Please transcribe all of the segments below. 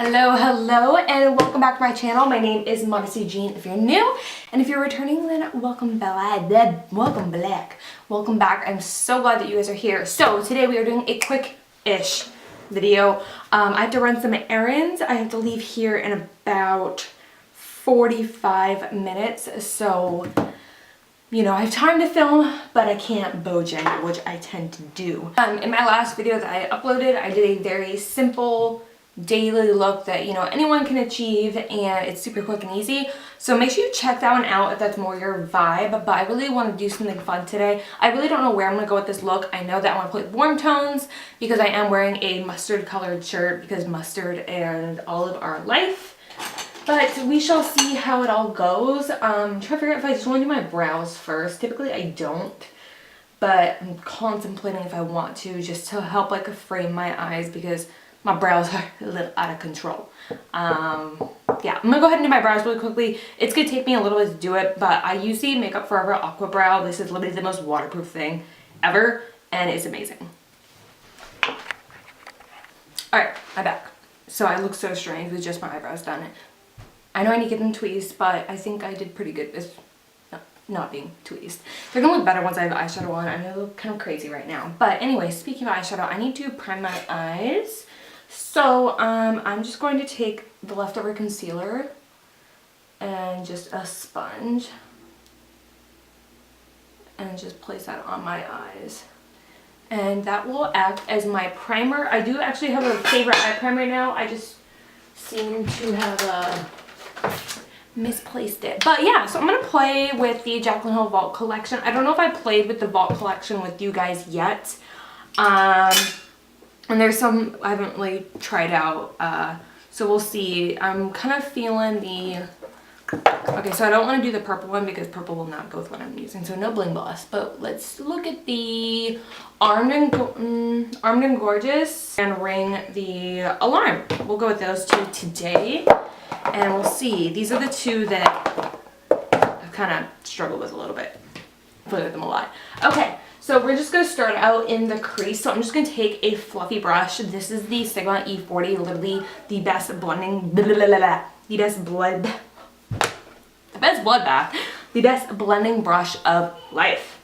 Hello, and welcome back to my channel. My name is Modesty if you're new, and if you're returning, then welcome back. Welcome back. I'm so glad that you guys are here. So today we are doing a quick-ish video. I have to run some errands. I have to leave here in about 45 minutes, so you know, I have time to film, but I can't bojang, which I tend to do. In my last video that I uploaded, I did a very simple daily look that, you know, anyone can achieve, and it's super quick and easy. So make sure you check that one out if that's more your vibe, but I really want to do something fun today. I really don't know where I'm going to go with this look. I know that I want to play with warm tones because I am wearing a mustard colored shirt because mustard and olive are life. But we shall see how it all goes. I'm trying to figure out if I just want to do my brows first. Typically I don't, but I'm contemplating if I want to, just to help like frame my eyes because my brows are a little out of control. Yeah, I'm gonna go ahead and do my brows really quickly. It's gonna take me a little bit to do it, but I use the Makeup Forever Aqua Brow. This is literally the most waterproof thing ever, and it's amazing. Alright, I'm back. So I look so strange with just my eyebrows done. I know I need to get them tweezed, but I think I did pretty good with not being tweezed. They're gonna look better once I have eyeshadow on. I know they look kind of crazy right now. But anyway, speaking of eyeshadow, I need to prime my eyes. So I'm just going to take the leftover concealer and just a sponge and just place that on my eyes. And that will act as my primer. I do actually have a favorite eye primer now. I just seem to have misplaced it. But yeah, so I'm going to play with the Jaclyn Hill Vault Collection. I don't know if I played with the Vault Collection with you guys yet. And there's some I haven't really tried out. So we'll see. I'm kind of feeling the... Okay, so I don't want to do the purple one because purple will not go with what I'm using. So no bling gloss. But let's look at the Armed and Gorgeous and Ring the Alarm. We'll go with those two today. And we'll see. These are the two that I've kind of struggled with a little bit. I play with them a lot. Okay, so we're just going to start out in the crease. So I'm just going to take a fluffy brush. This is the Sigma E40, literally the best blending, the best blending brush of life.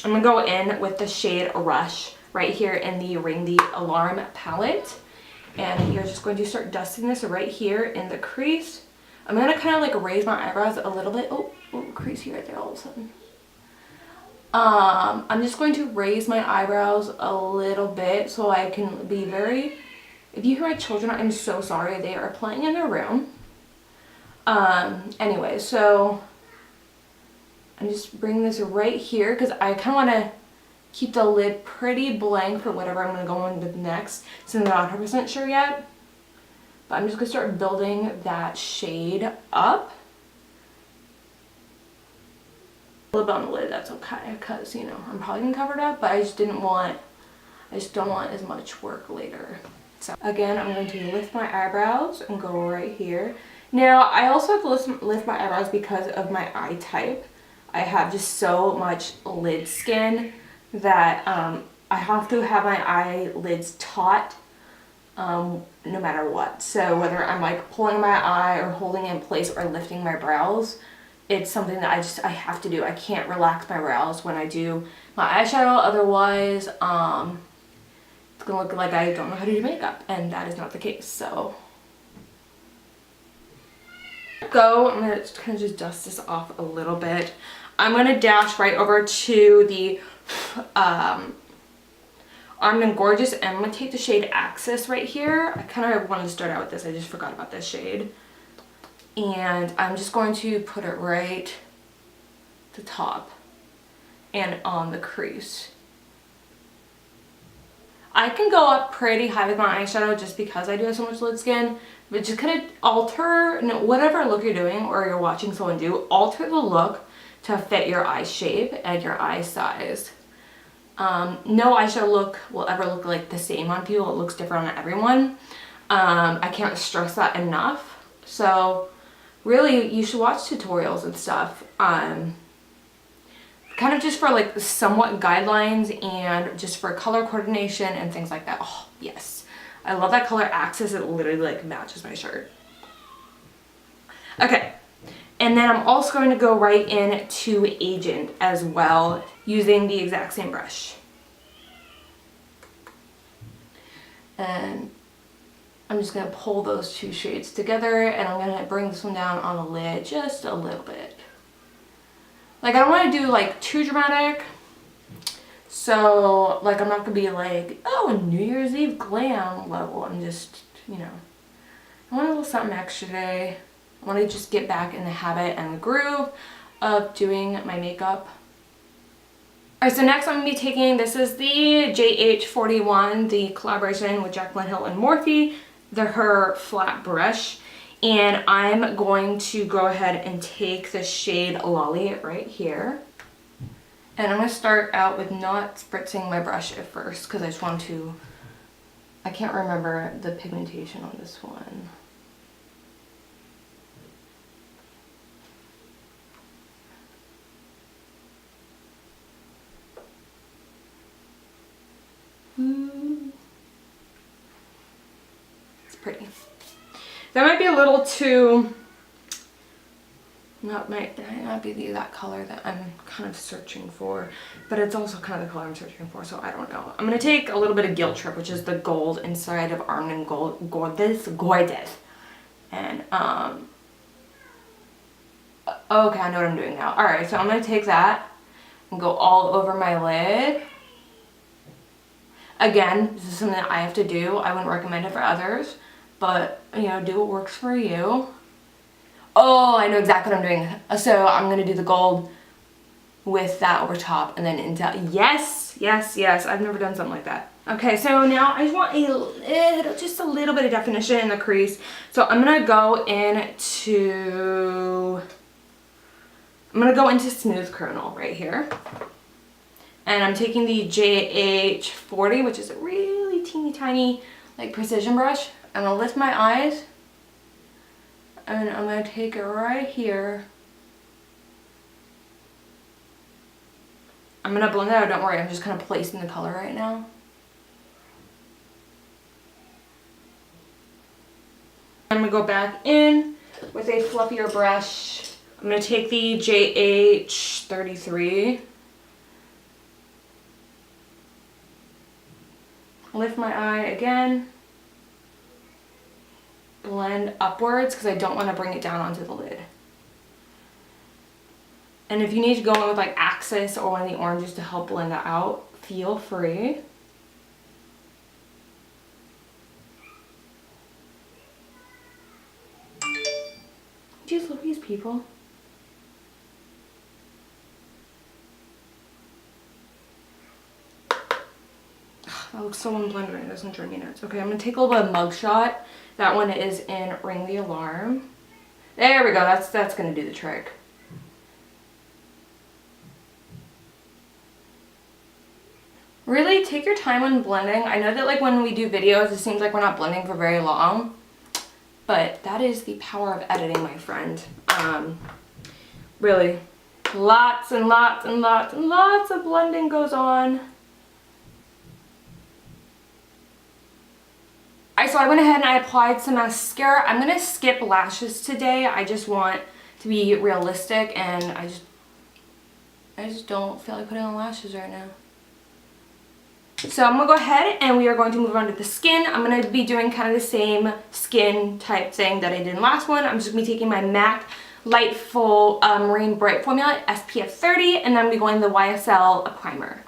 I'm going to go in with the shade Rush right here in the Ring the Alarm palette. And you're just going to start dusting this right here in the crease. I'm going to kind of like raise my eyebrows a little bit. Oh, creasy right there all of a sudden. I'm just going to raise my eyebrows a little bit so I can be very... If you hear my children, I'm so sorry. They are playing in their room. Anyway, so I'm just bringing this right here because I kind of want to keep the lid pretty blank for whatever I'm going to go on with next, since I'm not 100% sure yet. But I'm just going to start building that shade up. A little bit on the lid, that's okay, because, you know, I'm probably going to cover it up, but I just don't want as much work later. So again, I'm going to lift my eyebrows and go right here. Now, I also have to lift my eyebrows because of my eye type. I have just so much lid skin that I have to have my eyelids taut no matter what. So whether I'm like pulling my eye or holding it in place or lifting my brows, it's something that I have to do. I can't relax my brows when I do my eyeshadow, otherwise it's gonna look like I don't know how to do makeup, and that is not the case. So I'm gonna kind of just dust this off a little bit. I'm gonna dash right over to the Armed and Gorgeous, and I'm going to take the shade Axis right here. I kind of wanted to start out with this. I just forgot about this shade. And I'm just going to put it right at the top and on the crease. I can go up pretty high with my eyeshadow just because I do have so much lid skin, but just kind of alter, whatever look you're doing or you're watching someone do, alter the look to fit your eye shape and your eye size. No eyeshadow look will ever look like the same on people. It looks different on everyone. I can't stress that enough. So really, you should watch tutorials and stuff. Kind of just for like somewhat guidelines and just for color coordination and things like that. Oh, yes. I love that color Axis. It literally like matches my shirt. Okay. And then I'm also going to go right into Agent as well using the exact same brush. And I'm just going to pull those two shades together, and I'm going to bring this one down on the lid just a little bit. Like, I don't want to do like too dramatic. So like I'm not going to be like, oh, New Year's Eve glam level. I'm just, you know, I want a little something extra today. I want to just get back in the habit and the groove of doing my makeup. Alright, so next I'm going to be taking, this is the JH41, the collaboration with Jaclyn Hill and Morphe. They're her flat brush. And I'm going to go ahead and take the shade Lolly right here. And I'm going to start out with not spritzing my brush at first because I just want to, I can't remember the pigmentation on this one. It's pretty. That might be a little too, might not be that color that I'm kind of searching for, but it's also kind of the color I'm searching for, so I don't know. I'm going to take a little bit of Guilt Trip, which is the gold inside of Armand Gorgeous. And, okay, I know what I'm doing now. Alright, so I'm going to take that and go all over my lid. Again, this is something that I have to do. I wouldn't recommend it for others, but, you know, do what works for you. Oh, I know exactly what I'm doing. So I'm going to do the gold with that over top and then into, yes, yes, yes. I've never done something like that. Okay, so now I just want just a little bit of definition in the crease. So I'm going to go into Smooth Criminal right here. And I'm taking the JH40, which is a really teeny tiny like precision brush. I'm going to lift my eyes. And I'm going to take it right here. I'm going to blend it out, don't worry, I'm just kind of placing the color right now. I'm going to go back in with a fluffier brush. I'm going to take the JH33. Lift my eye again. Blend upwards because I don't want to bring it down onto the lid. And if you need to go in with like Axis or one of the oranges to help blend that out, feel free. Jeez Louise, people. That looks so unblended and it doesn't draw me nuts. Okay, I'm going to take a little bit of Mugshot. That one is in Ring the Alarm. There we go. That's going to do the trick. Really take your time when blending. I know that like when we do videos, it seems like we're not blending for very long. But that is the power of editing, my friend. Really, lots and lots and lots and lots of blending goes on. So I went ahead and I applied some mascara. I'm going to skip lashes today. I just want to be realistic and I just don't feel like putting on lashes right now. So I'm going to go ahead and we are going to move on to the skin. I'm going to be doing kind of the same skin type thing that I did in the last one. I'm just going to be taking my MAC Light Full Marine Bright Formula SPF 30 and then I'm going to be going the YSL primer.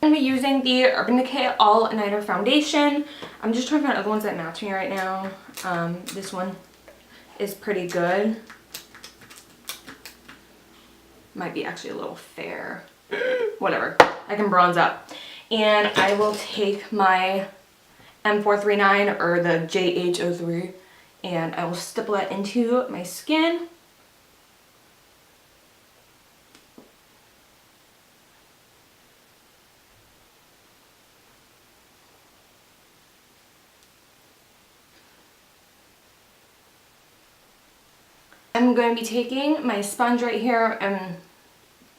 I'm going to be using the Urban Decay All Nighter Foundation. I'm just trying to find other ones that match me right now. This one is pretty good. Might be actually a little fair. Whatever. I can bronze up. And I will take my M439 or the JH03 and I will stipple that into my skin. I'm going to be taking my sponge right here and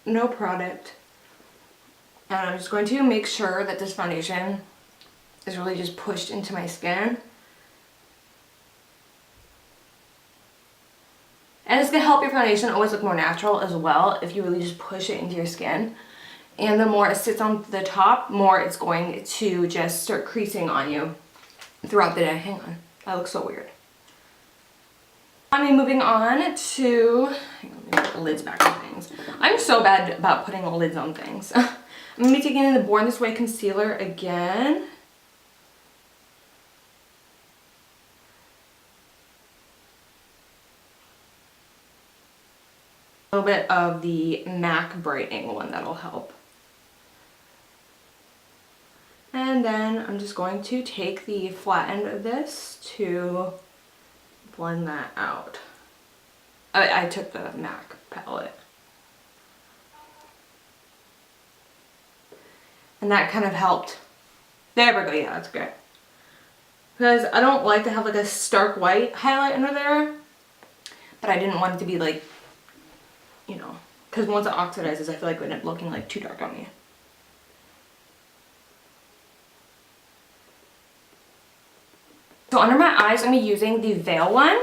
no product. And I'm just going to make sure that this foundation is really just pushed into my skin. And it's going to help your foundation always look more natural as well if you really just push it into your skin. And the more it sits on the top, more it's going to just start creasing on you throughout the day. Hang on, that looks so weird. I'm moving on to, hang on, let me put the lids back on things. I'm so bad about putting the lids on things. I'm going to be taking the Born This Way concealer again. A little bit of the MAC brightening one, that'll help. And then I'm just going to take the flat end of this to blend that out. I took the MAC palette. And that kind of helped. There we go, yeah, that's great. Because I don't like to have like a stark white highlight under there, but I didn't want it to be like, you know, because once it oxidizes, I feel like it would end up looking like too dark on me. So under my eyes, I'm going to be using the Veil one,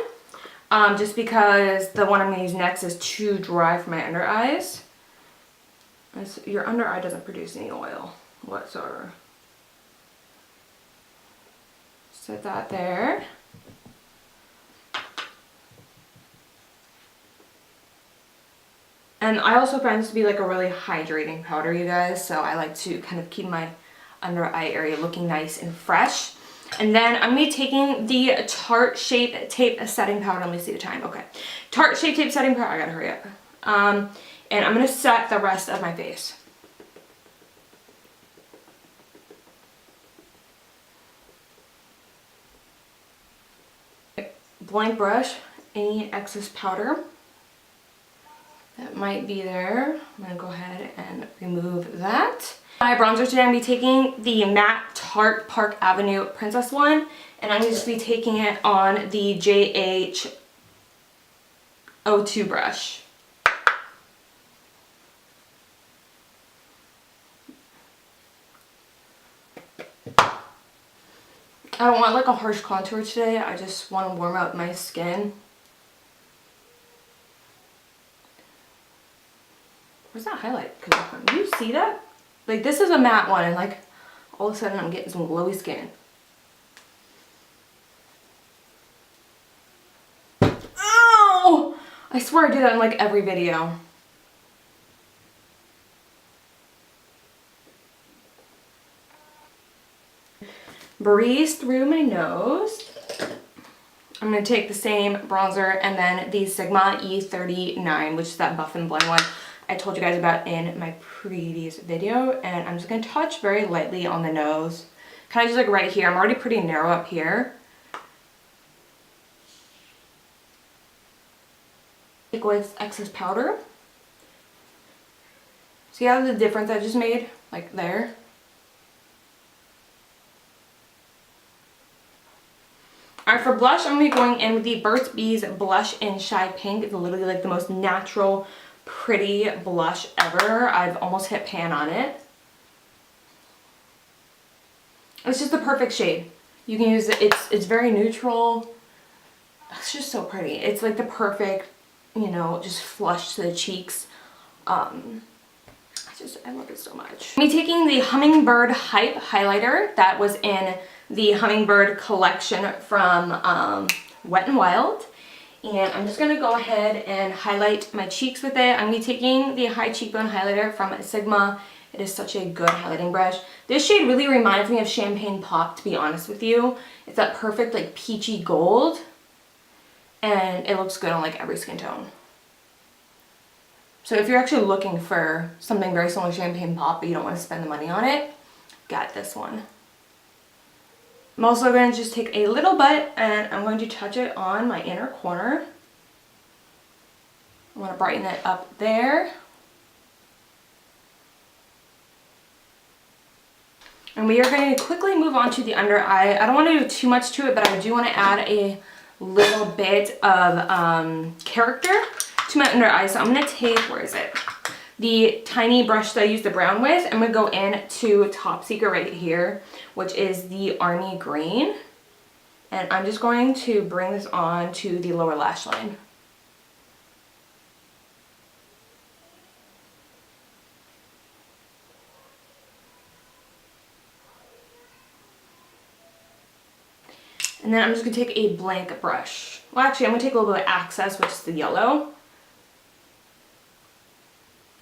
just because the one I'm going to use next is too dry for my under eyes. Your under eye doesn't produce any oil whatsoever. Set that there. And I also find this to be like a really hydrating powder, you guys, so I like to kind of keep my under eye area looking nice and fresh. And then I'm going to be taking the Tarte Shape Tape Setting Powder. Let me see the time. Okay. Tarte Shape Tape Setting Powder. I gotta hurry up. And I'm going to set the rest of my face. Blank brush, any excess powder that might be there. I'm going to go ahead and remove that. My bronzer today, I'm going to be taking the matte Tarte Park Avenue Princess one, and I'm going to just be taking it on the JH02 brush. I don't want like a harsh contour today, I just want to warm up my skin. Where's that highlight? Do you see that? Like, this is a matte one, and like all of a sudden I'm getting some glowy skin. Ow! I swear I do that in like every video. Breeze through my nose. I'm going to take the same bronzer and then the Sigma E39, which is that buff and blend one I told you guys about in my previous video. And I'm just going to touch very lightly on the nose. Kind of just like right here. I'm already pretty narrow up here. Take with excess powder. See how the difference I just made? Like there. Alright, for blush, I'm going to be going in with the Burt's Bees Blush in Shy Pink. It's literally like the most natural, pretty blush ever. I've almost hit pan on it. It's just the perfect shade. You can use it. It's very neutral. It's just so pretty. It's like the perfect, you know, just flush to the cheeks. I love it so much. I'm taking the Hummingbird Hype highlighter that was in the Hummingbird collection from Wet n Wild. And I'm just going to go ahead and highlight my cheeks with it. I'm going to be taking the High Cheekbone highlighter from Sigma. It is such a good highlighting brush. This shade really reminds me of Champagne Pop, to be honest with you. It's that perfect like peachy gold. And it looks good on like every skin tone. So if you're actually looking for something very similar to Champagne Pop but you don't want to spend the money on it, got this one. I'm also going to just take a little bit and I'm going to touch it on my inner corner. I want to brighten it up there. And we are going to quickly move on to the under eye. I don't want to do too much to it, but I do want to add a little bit of character to my under eye. So I'm going to take, where is it? The tiny brush that I used the brown with. I'm going to go in to Top Secret right here, which is the Army Green. And I'm just going to bring this on to the lower lash line. And then I'm just going to take a blank brush. Well, actually, I'm going to take a little bit of Access, which is the yellow,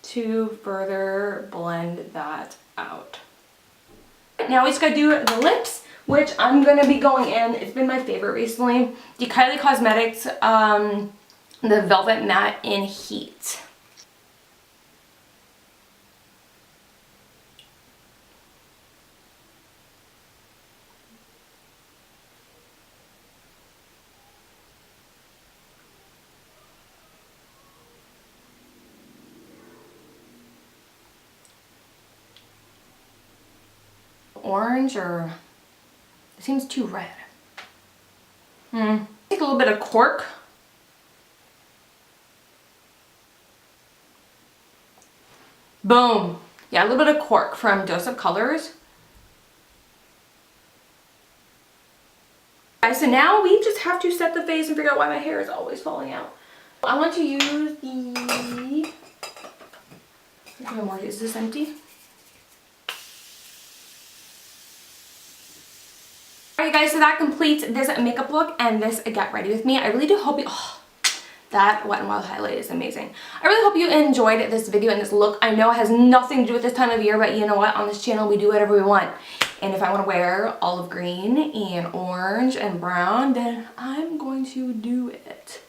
to further blend that out. Now we just got to do the lips, which I'm going to be going in. It's been my favorite recently. The Kylie Cosmetics, the Velvet Matte in Heat. Orange, or it seems too red. Take a little bit of Cork. Boom. Yeah, a little bit of Cork from Dose of Colors. Guys, so now we just have to set the face and figure out why my hair is always falling out. I want to use the... Is this empty? Alright guys, so that completes this makeup look and this Get Ready With Me. I really do hope you... Oh, that Wet n Wild highlight is amazing. I really hope you enjoyed this video and this look. I know it has nothing to do with this time of year, but you know what? On this channel, we do whatever we want. And if I want to wear olive green and orange and brown, then I'm going to do it.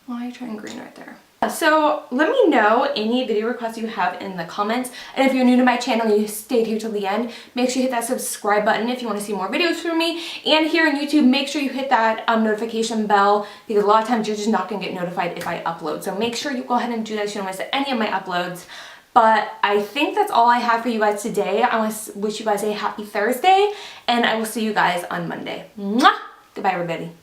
Why are you trying green right there? So let me know any video requests you have in the comments. And if you're new to my channel and you stayed here till the end, make sure you hit that subscribe button if you want to see more videos from me. And here on YouTube, make sure you hit that notification bell, because a lot of times you're just not going to get notified if I upload. So make sure you go ahead and do that so you don't miss any of my uploads. But I think that's all I have for you guys today. I want to wish you guys a happy Thursday, and I will see you guys on Monday. Mwah! Goodbye, everybody.